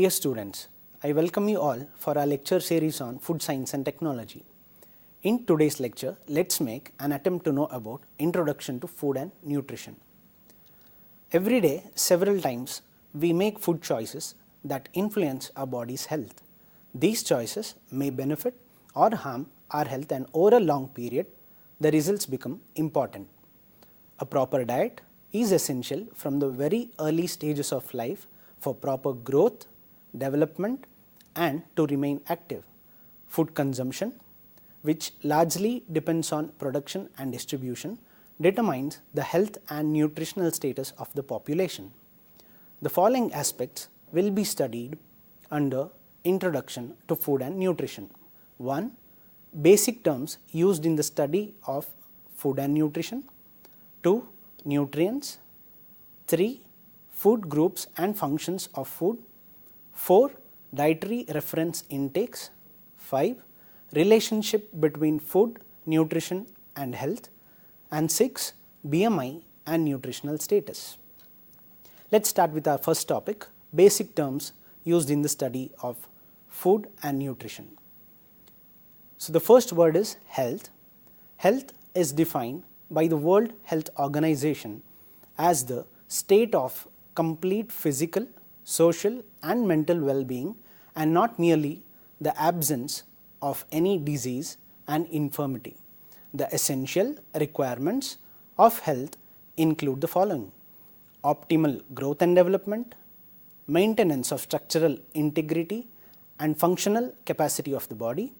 Dear students, I welcome you all for our lecture series on food science and technology. In today's lecture, let's make an attempt to know about introduction to food and nutrition. Every day, several times, we make food choices that influence our body's health. These choices may benefit or harm our health, and over a long period, the results become important. A proper diet is essential from the very early stages of life for proper growth, development, and to remain active. Food consumption, which largely depends on production and distribution, determines the health and nutritional status of the population. The following aspects will be studied under Introduction to Food and Nutrition. 1. Basic terms used in the study of food and nutrition. 2. Nutrients. 3. Food groups and functions of food. 4. Dietary reference intakes. 5. Relationship between food, nutrition and health. And 6. BMI and nutritional status. Let's start with our first topic, basic terms used in the study of food and nutrition. So the first word is health. Health is defined by the World Health Organization as the state of complete physical, social and mental well-being, and not merely the absence of any disease and infirmity. The essential requirements of health include the following: optimal growth and development, maintenance of structural integrity and functional capacity of the body,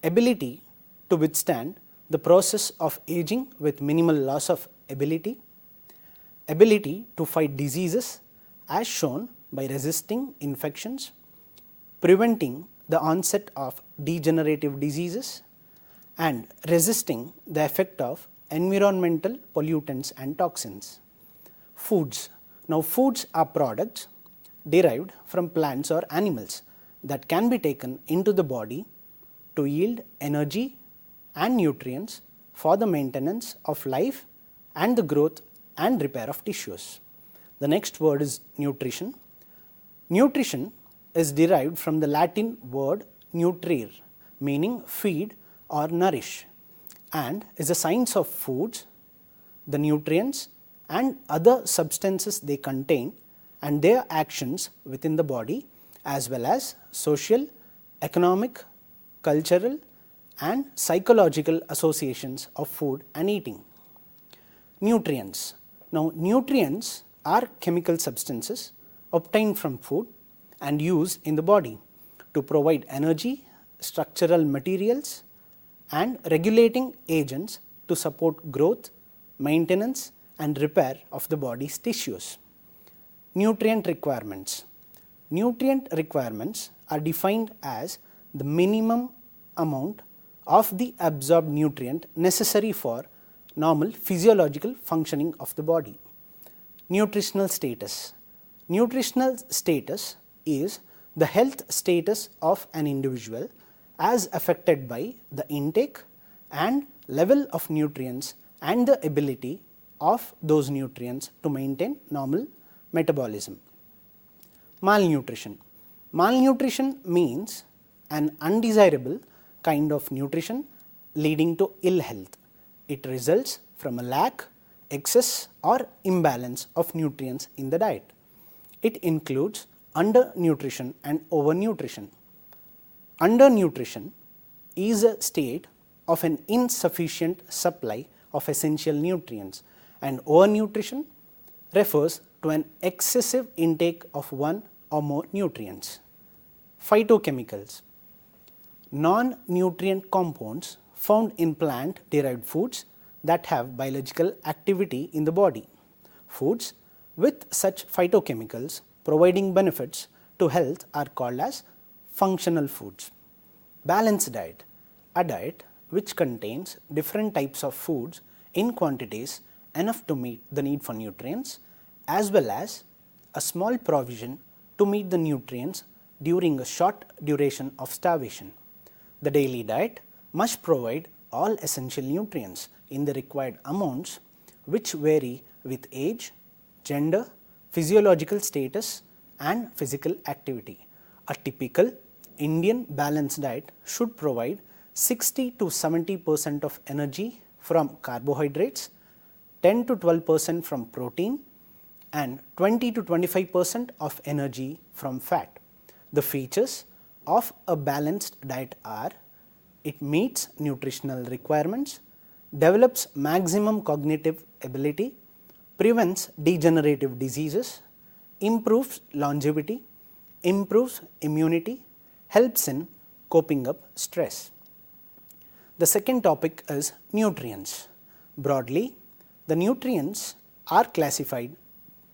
ability to withstand the process of aging with minimal loss of ability, ability to fight diseases as shown by resisting infections, preventing the onset of degenerative diseases, and resisting the effect of environmental pollutants and toxins. Foods. Now, foods are products derived from plants or animals that can be taken into the body to yield energy and nutrients for the maintenance of life and the growth and repair of tissues. The next word is nutrition. Nutrition is derived from the Latin word nutrire, meaning feed or nourish, and is a science of foods, the nutrients and other substances they contain and their actions within the body, as well as social, economic, cultural and psychological associations of food and eating. Nutrients. Now, nutrients are chemical substances obtained from food and used in the body to provide energy, structural materials and regulating agents to support growth, maintenance and repair of the body's tissues. Nutrient requirements. Nutrient requirements are defined as the minimum amount of the absorbed nutrient necessary for normal physiological functioning of the body. Nutritional status. Nutritional status is the health status of an individual as affected by the intake and level of nutrients and the ability of those nutrients to maintain normal metabolism. Malnutrition. Malnutrition means an undesirable kind of nutrition leading to ill health. It results from a lack, excess or imbalance of nutrients in the diet. It includes undernutrition and overnutrition. Undernutrition is a state of an insufficient supply of essential nutrients, and overnutrition refers to an excessive intake of one or more nutrients. Phytochemicals. Non-nutrient compounds found in plant-derived foods that have biological activity in the body. Foods with such phytochemicals providing benefits to health are called as functional foods. Balanced diet. A diet which contains different types of foods in quantities enough to meet the need for nutrients, as well as a small provision to meet the nutrients during a short duration of starvation. The daily diet must provide all essential nutrients in the required amounts, which vary with age, gender, physiological status and physical activity. A typical Indian balanced diet should provide 60 to 70% of energy from carbohydrates, 10 to 12% from protein, and 20 to 25% of energy from fat. The features of a balanced diet are: it meets nutritional requirements, develops maximum cognitive ability, prevents degenerative diseases, improves longevity, improves immunity, helps in coping up stress. The second topic is nutrients. Broadly, the nutrients are classified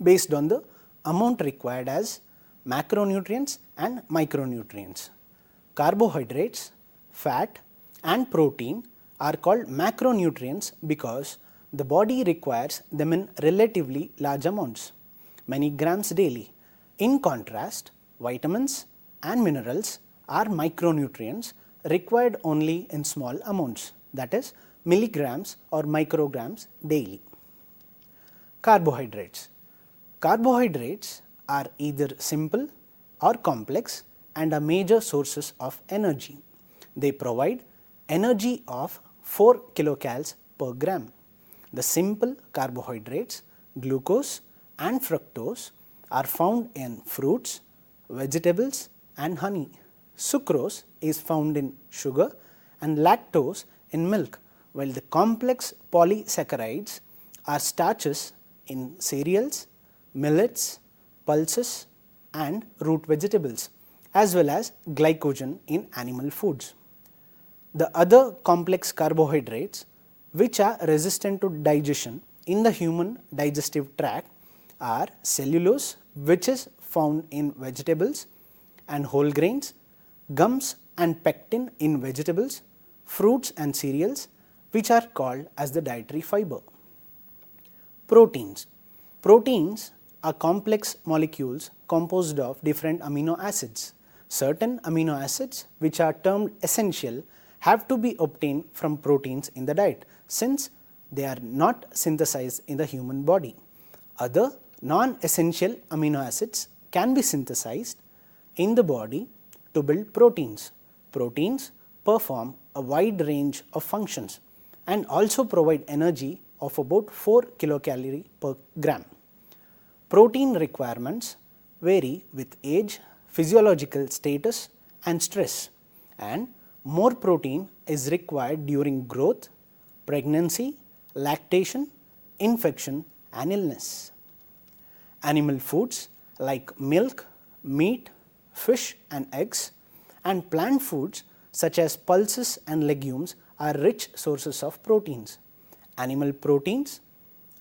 based on the amount required as macronutrients and micronutrients. Carbohydrates, fat and protein are called macronutrients because the body requires them in relatively large amounts, many grams daily. In contrast, vitamins and minerals are micronutrients required only in small amounts, that is milligrams or micrograms daily. Carbohydrates. Carbohydrates are either simple or complex and are major sources of energy. They provide energy of 4 kilocalories per gram. The simple carbohydrates, glucose and fructose, are found in fruits, vegetables and honey. Sucrose is found in sugar and lactose in milk, while the complex polysaccharides are starches in cereals, millets, pulses and root vegetables, as well as glycogen in animal foods. The other complex carbohydrates which are resistant to digestion in the human digestive tract are cellulose, which is found in vegetables and whole grains, gums and pectin in vegetables, fruits and cereals, which are called as the dietary fiber. Proteins. Proteins are complex molecules composed of different amino acids. Certain amino acids which are termed essential have to be obtained from proteins in the diet, since they are not synthesized in the human body. Other non-essential amino acids can be synthesized in the body to build proteins. Proteins perform a wide range of functions and also provide energy of about 4 kilocalories per gram. Protein requirements vary with age, physiological status and stress, and more protein is required during growth, pregnancy, lactation, infection and illness. Animal foods like milk, meat, fish and eggs, and plant foods such as pulses and legumes are rich sources of proteins. Animal proteins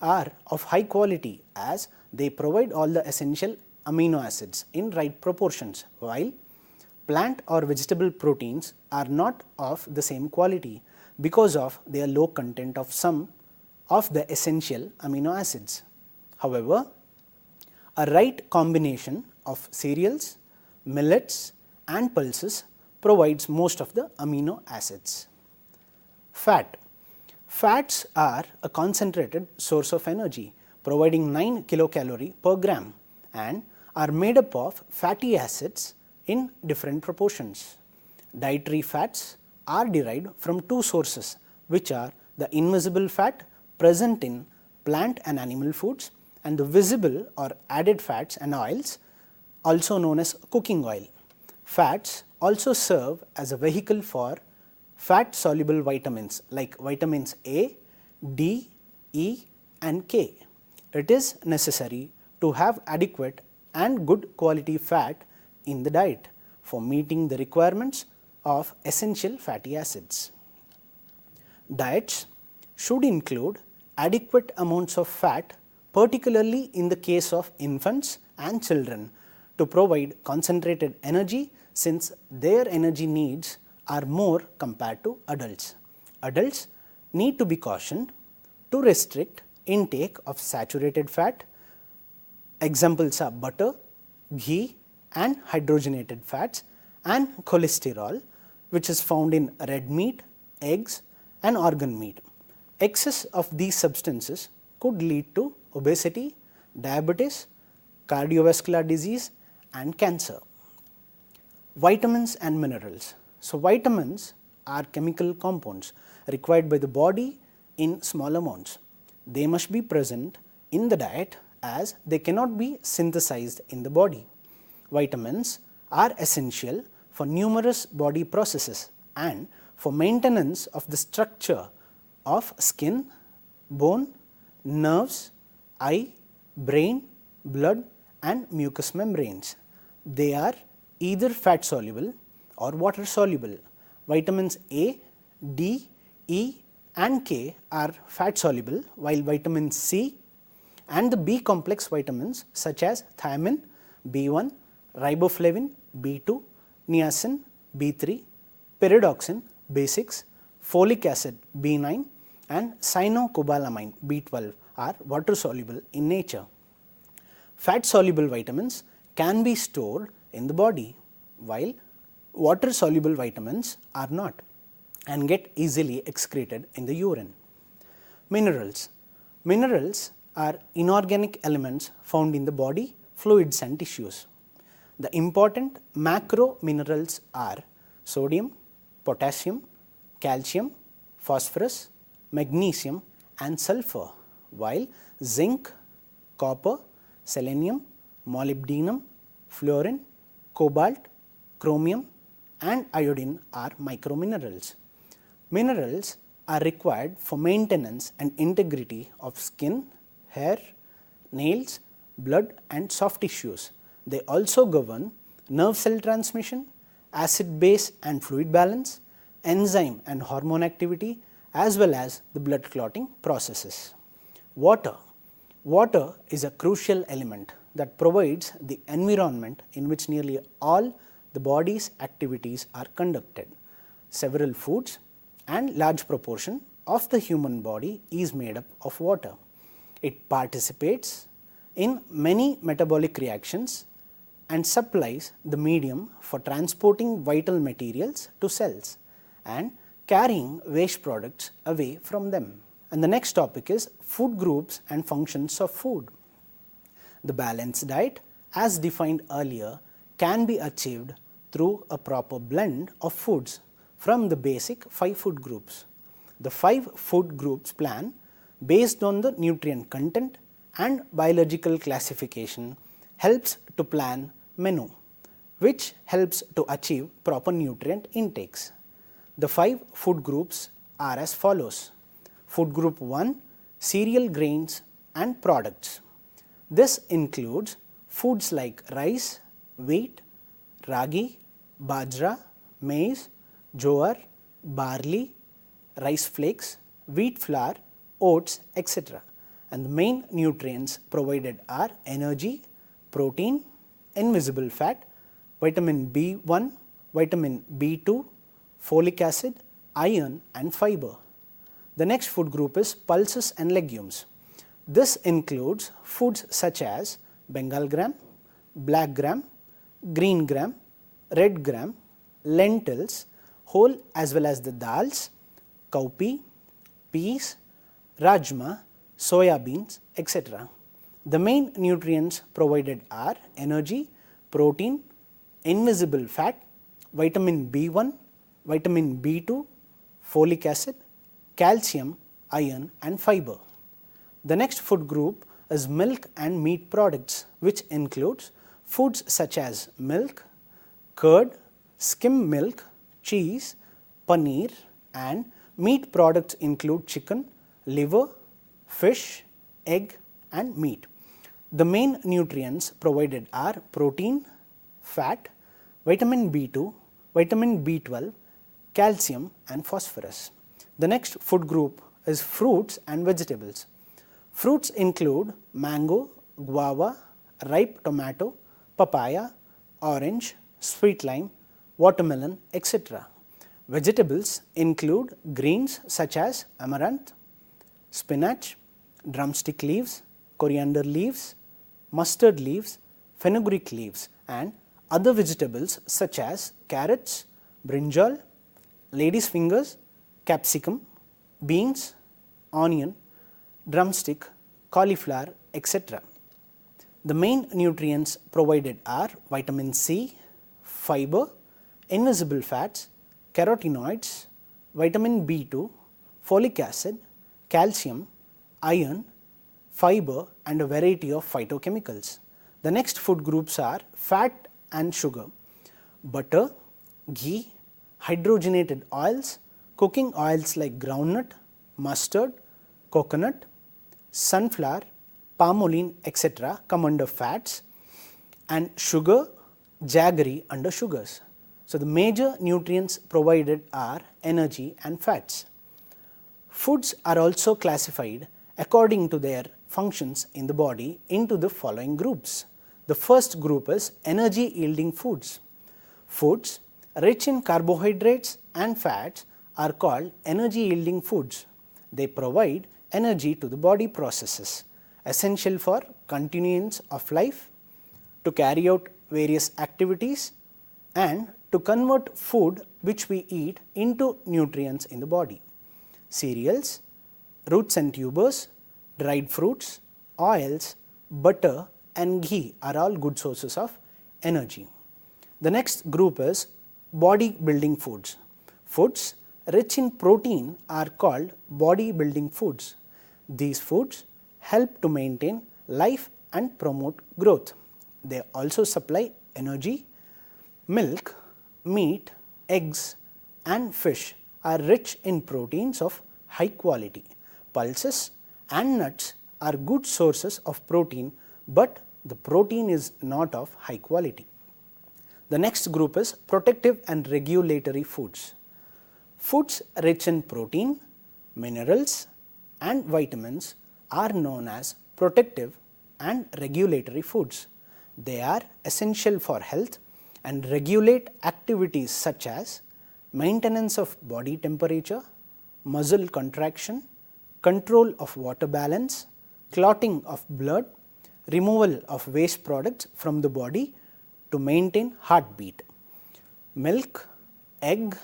are of high quality as they provide all the essential amino acids in right proportions, while plant or vegetable proteins are not of the same quality because of their low content of some of the essential amino acids. However, a right combination of cereals, millets and pulses provides most of the amino acids. Fat. Fats are a concentrated source of energy, providing 9 kilocalories per gram, and are made up of fatty acids in different proportions. Dietary fats are derived from two sources, which are the invisible fat present in plant and animal foods, and the visible or added fats and oils, also known as cooking oil. Fats also serve as a vehicle for fat soluble vitamins like vitamins A, D, E and K. It is necessary to have adequate and good quality fat in the diet for meeting the requirements of essential fatty acids. Diets should include adequate amounts of fat, particularly in the case of infants and children, to provide concentrated energy, since their energy needs are more compared to adults. Adults need to be cautioned to restrict intake of saturated fat. Examples are butter, ghee and hydrogenated fats, and cholesterol, which is found in red meat, eggs and organ meat. Excess of these substances could lead to obesity, diabetes, cardiovascular disease and cancer. Vitamins and minerals. So, vitamins are chemical compounds required by the body in small amounts. They must be present in the diet as they cannot be synthesized in the body. Vitamins are essential for numerous body processes and for maintenance of the structure of skin, bone, nerves, eye, brain, blood and mucous membranes. They are either fat soluble or water soluble. Vitamins A, D, E and K are fat soluble, while vitamin C and the B complex vitamins such as thiamine, B1, riboflavin, B2, niacin, B3, pyridoxine, B6, folic acid, B9 and cyanocobalamin, B12 are water soluble in nature. Fat soluble vitamins can be stored in the body, while water soluble vitamins are not and get easily excreted in the urine. Minerals. Minerals are inorganic elements found in the body, fluids and tissues. The important macro minerals are sodium, potassium, calcium, phosphorus, magnesium and sulfur, while zinc, copper, selenium, molybdenum, fluorine, cobalt, chromium and iodine are microminerals. Minerals are required for maintenance and integrity of skin, hair, nails, blood and soft tissues. They also govern nerve cell transmission, acid base and fluid balance, enzyme and hormone activity as well as the blood clotting processes. Water. Water is a crucial element that provides the environment in which nearly all the body's activities are conducted. Several foods and large proportion of the human body is made up of water. It participates in many metabolic reactions and supplies the medium for transporting vital materials to cells and carrying waste products away from them. And the next topic is food groups and functions of food. The balanced diet, as defined earlier, can be achieved through a proper blend of foods from the basic 5 food groups. The 5 food groups plan based on the nutrient content and biological classification helps to plan menu, which helps to achieve proper nutrient intakes. The 5 food groups are as follows. Food group 1, cereal grains and products. This includes foods like rice, wheat, ragi, bajra, maize, jowar, barley, rice flakes, wheat flour, oats, etc. And the main nutrients provided are energy, protein, invisible fat, vitamin B1, vitamin B2, folic acid, iron and fiber. The next food group is pulses and legumes. This includes foods such as Bengal gram, black gram, green gram, red gram, lentils, whole as well as the dals, cowpea, peas, rajma, soya beans, etc. The main nutrients provided are energy, protein, invisible fat, vitamin B1, vitamin B2, folic acid, calcium, iron and fiber. The next food group is milk and meat products, which includes foods such as milk, curd, skim milk, cheese, paneer and meat products include chicken, liver, fish, egg and meat. The main nutrients provided are protein, fat, vitamin B2, vitamin B12, calcium and phosphorus. The next food group is fruits and vegetables. Fruits include mango, guava, ripe tomato, papaya, orange, sweet lime, watermelon, etc. Vegetables include greens such as amaranth, spinach, drumstick leaves, coriander leaves, mustard leaves, fenugreek leaves and other vegetables such as carrots, brinjal, lady's fingers, capsicum, beans, onion, drumstick, cauliflower, etc. The main nutrients provided are vitamin C, fiber, invisible fats, carotenoids, vitamin B2, folic acid, calcium, iron, fiber and a variety of phytochemicals. The next food groups are fat and sugar, butter, ghee, hydrogenated oils, cooking oils like groundnut, mustard, coconut, sunflower, palm oil, etc. come under fats, and sugar, jaggery under sugars. So, the major nutrients provided are energy and fats. Foods are also classified according to their functions in the body into the following groups. The first group is energy yielding foods. Foods rich in carbohydrates and fats are called energy yielding foods. They provide energy to the body processes essential for continuance of life, to carry out various activities and to convert food which we eat into nutrients in the body. Cereals, roots and tubers, dried fruits, oils, butter and ghee are all good sources of energy. The next group is body building foods. Foods rich in protein are called body building foods. These foods help to maintain life and promote growth. They also supply energy. Milk, meat, eggs and fish are rich in proteins of high quality. Pulses and nuts are good sources of protein, but the protein is not of high quality. The next group is protective and regulatory foods. Foods rich in protein, minerals and vitamins are known as protective and regulatory foods. They are essential for health and regulate activities such as maintenance of body temperature, muscle contraction, control of water balance, clotting of blood, removal of waste products from the body to maintain heartbeat. Milk, egg,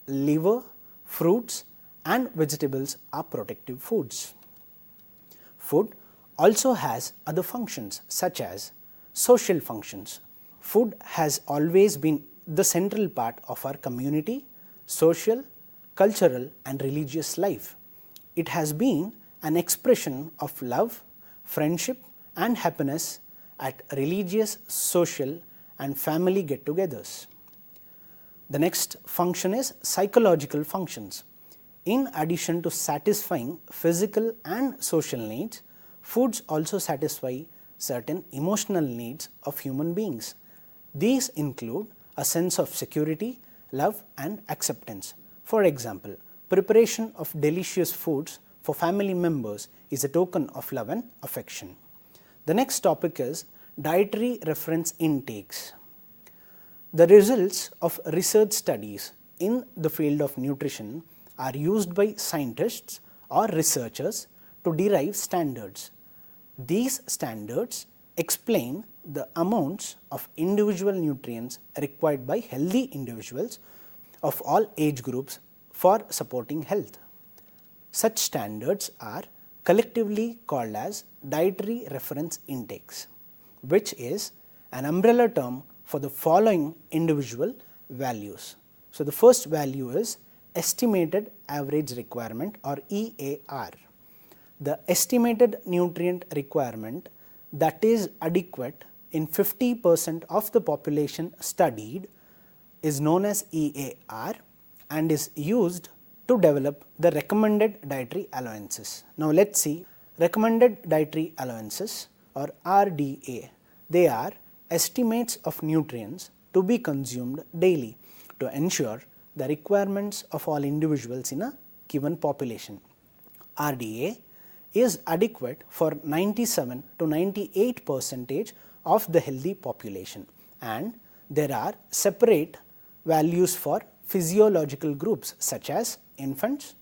liver, fruits and vegetables are protective foods. Food also has other functions such as social functions. Food has always been the central part of our community, social, cultural and religious life. It has been an expression of love, friendship and happiness at religious, social and family get-togethers. The next function is psychological functions. In addition to satisfying physical and social needs, foods also satisfy certain emotional needs of human beings. These include a sense of security, love and acceptance. For example, preparation of delicious foods for family members is a token of love and affection. The next topic is dietary reference intakes. The results of research studies in the field of nutrition are used by scientists or researchers to derive standards. These standards explain the amounts of individual nutrients required by healthy individuals of all age groups for supporting health. Such standards are collectively called as dietary reference intakes, which is an umbrella term for the following individual values. So, the first value is estimated average requirement or EAR. The estimated nutrient requirement that is adequate in 50% of the population studied is known as EAR and is used to develop the recommended dietary allowances. Now, let us see recommended dietary allowances or RDA. They are estimates of nutrients to be consumed daily to ensure the requirements of all individuals in a given population. RDA is adequate for 97 to 98% of the healthy population, and there are separate values for physiological groups such as infants,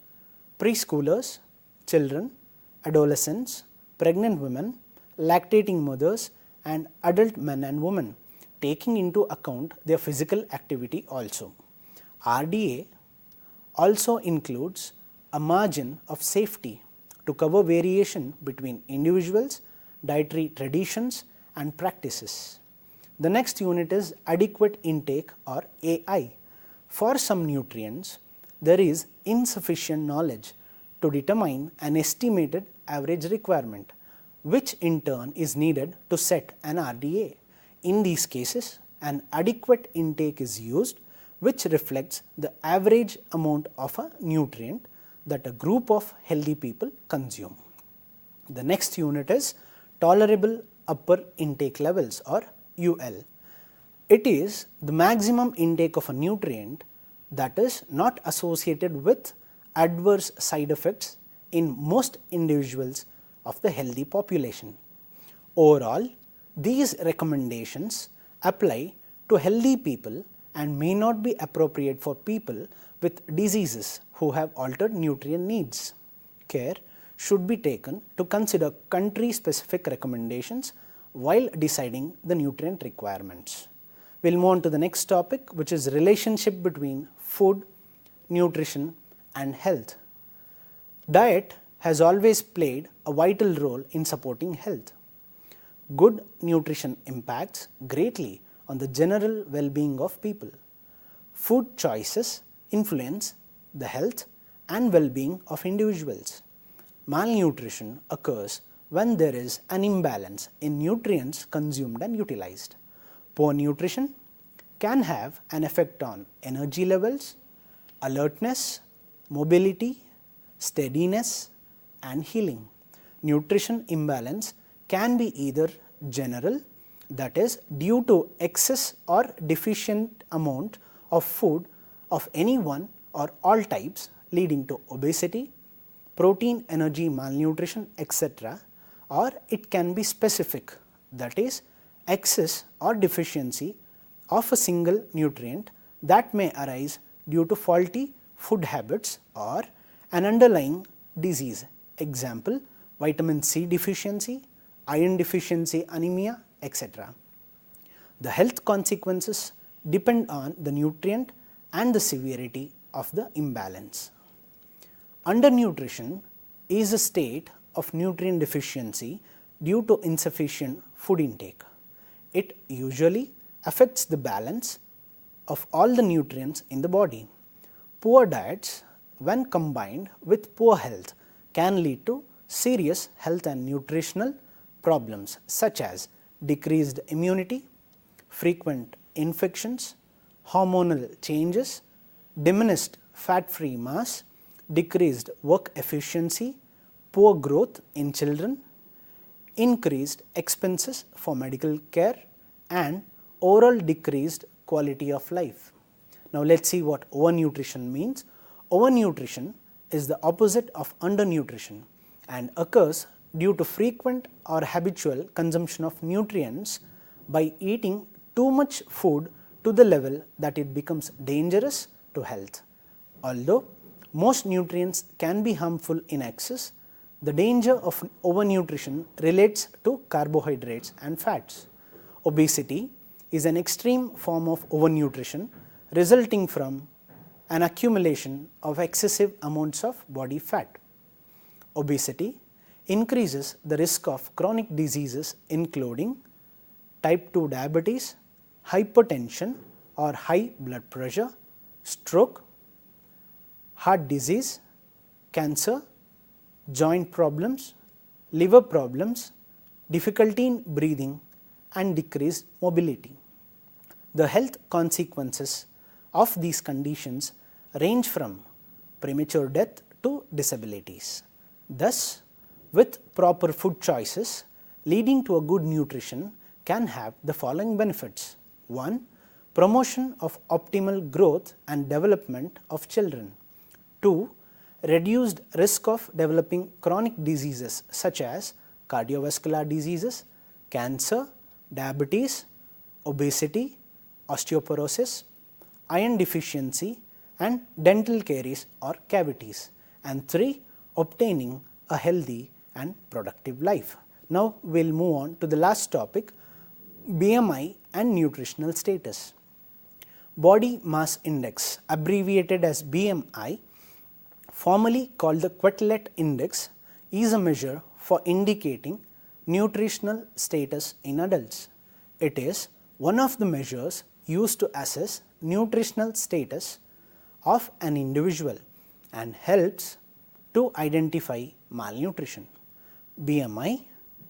preschoolers, children, adolescents, pregnant women, lactating mothers and adult men and women, taking into account their physical activity also. RDA also includes a margin of safety to cover variation between individuals, dietary traditions and practices. The next unit is adequate intake or AI. for some nutrients, there is insufficient knowledge to determine an estimated average requirement, which in turn is needed to set an RDA. In these cases, an adequate intake is used, which reflects the average amount of a nutrient that a group of healthy people consume. The next unit is tolerable upper intake levels, or UL. It is the maximum intake of a nutrient that is not associated with adverse side effects in most individuals of the healthy population. Overall, these recommendations apply to healthy people and may not be appropriate for people with diseases who have altered nutrient needs. Care should be taken to consider country-specific recommendations while deciding the nutrient requirements. We will move on to the next topic, which is relationship between food, nutrition and health. Diet has always played a vital role in supporting health. Good nutrition impacts greatly on the general well-being of people. Food choices influence the health and well-being of individuals. Malnutrition occurs when there is an imbalance in nutrients consumed and utilized. Poor nutrition can have an effect on energy levels, alertness, mobility, steadiness and healing. Nutrition imbalance can be either general, that is due to excess or deficient amount of food of any one or all types, leading to obesity, protein energy malnutrition, etc., or it can be specific, that is excess or deficiency of a single nutrient that may arise due to faulty food habits or an underlying disease. Example, vitamin C deficiency, iron deficiency anemia, etc. The health consequences depend on the nutrient and the severity of the imbalance. Undernutrition is a state of nutrient deficiency due to insufficient food intake. It usually affects the balance of all the nutrients in the body. Poor diets, when combined with poor health, can lead to serious health and nutritional problems such as decreased immunity, frequent infections, hormonal changes, diminished fat-free mass, decreased work efficiency, poor growth in children, increased expenses for medical care and overall decreased quality of life. Now let us see what overnutrition means. Overnutrition is the opposite of undernutrition and occurs due to frequent or habitual consumption of nutrients by eating too much food to the level that it becomes dangerous to health. Although most nutrients can be harmful in excess, the danger of overnutrition relates to carbohydrates and fats. Obesity is an extreme form of overnutrition resulting from an accumulation of excessive amounts of body fat. Obesity increases the risk of chronic diseases including type 2 diabetes, hypertension or high blood pressure, stroke, heart disease, cancer, joint problems, liver problems, difficulty in breathing and decreased mobility. The health consequences of these conditions range from premature death to disabilities. Thus, with proper food choices, leading to a good nutrition can have the following benefits. 1. Promotion of optimal growth and development of children. 2. Reduced risk of developing chronic diseases such as cardiovascular diseases, cancer, diabetes, obesity, osteoporosis, iron deficiency and dental caries or cavities. And 3. Obtaining a healthy and productive life. Now we will move on to the last topic, BMI and nutritional status. Body mass index, abbreviated as BMI, formerly called the Quetelet index, is a measure for indicating nutritional status in adults. It is one of the measures used to assess nutritional status of an individual and helps to identify malnutrition. BMI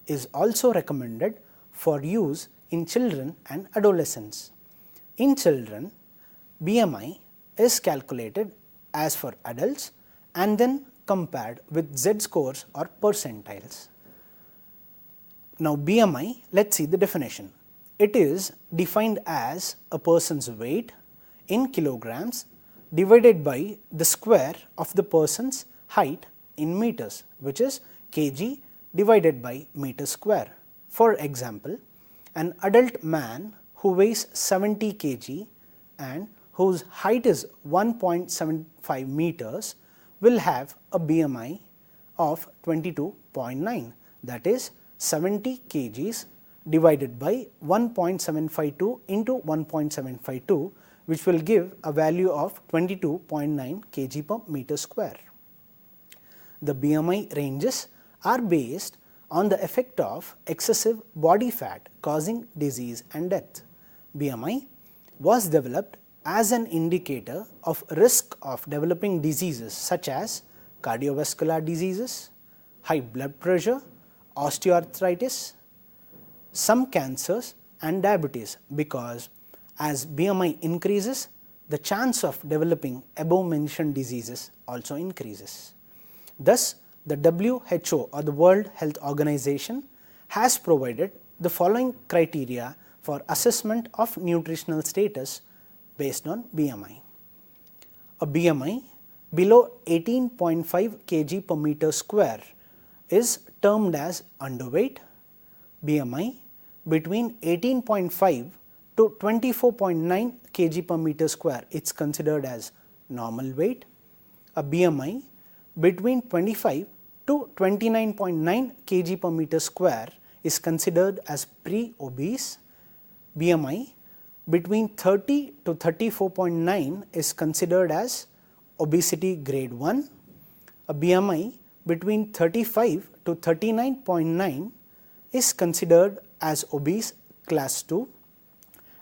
is also recommended for use in children and adolescents. In children, BMI is calculated as for adults and then compared with Z-scores or percentiles. Now BMI, let's see the definition. It is defined as a person's weight in kilograms divided by the square of the person's height in meters, which is kg divided by meter square. For example, an adult man who weighs 70 kg and whose height is 1.75 meters will have a BMI of 22.9, that is 70 kgs divided by 1.752 into 1.752, which will give a value of 22.9 kg per meter square. The BMI ranges are based on the effect of excessive body fat causing disease and death. BMI was developed as an indicator of risk of developing diseases such as cardiovascular diseases, high blood pressure, osteoarthritis, some cancers and diabetes, because as BMI increases, the chance of developing above mentioned diseases also increases. Thus, the WHO or the World Health Organization has provided the following criteria for assessment of nutritional status based on BMI. A BMI below 18.5 kg per meter square is termed as underweight. BMI between 18.5 to 24.9 kg per meter square is considered as normal weight. A BMI between 25 to 29.9 kg per meter square is considered as pre-obese. BMI between 30 to 34.9 is considered as obesity grade 1. A BMI between 35 to 39.9 is considered as obese class 2,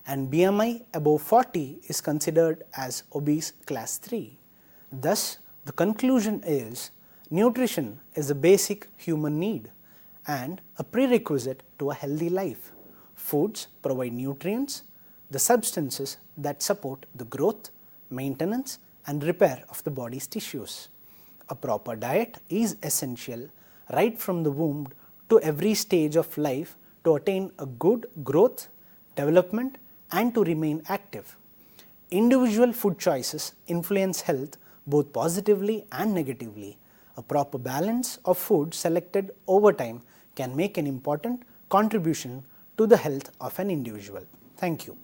and BMI above 40 is considered as obese class 3. Thus, the conclusion is nutrition is a basic human need and a prerequisite to a healthy life. Foods provide nutrients, the substances that support the growth, maintenance and repair of the body's tissues. A proper diet is essential right from the womb to every stage of life to attain a good growth, development and to remain active. Individual food choices influence health both positively and negatively. A proper balance of food selected over time can make an important contribution to the health of an individual. Thank you.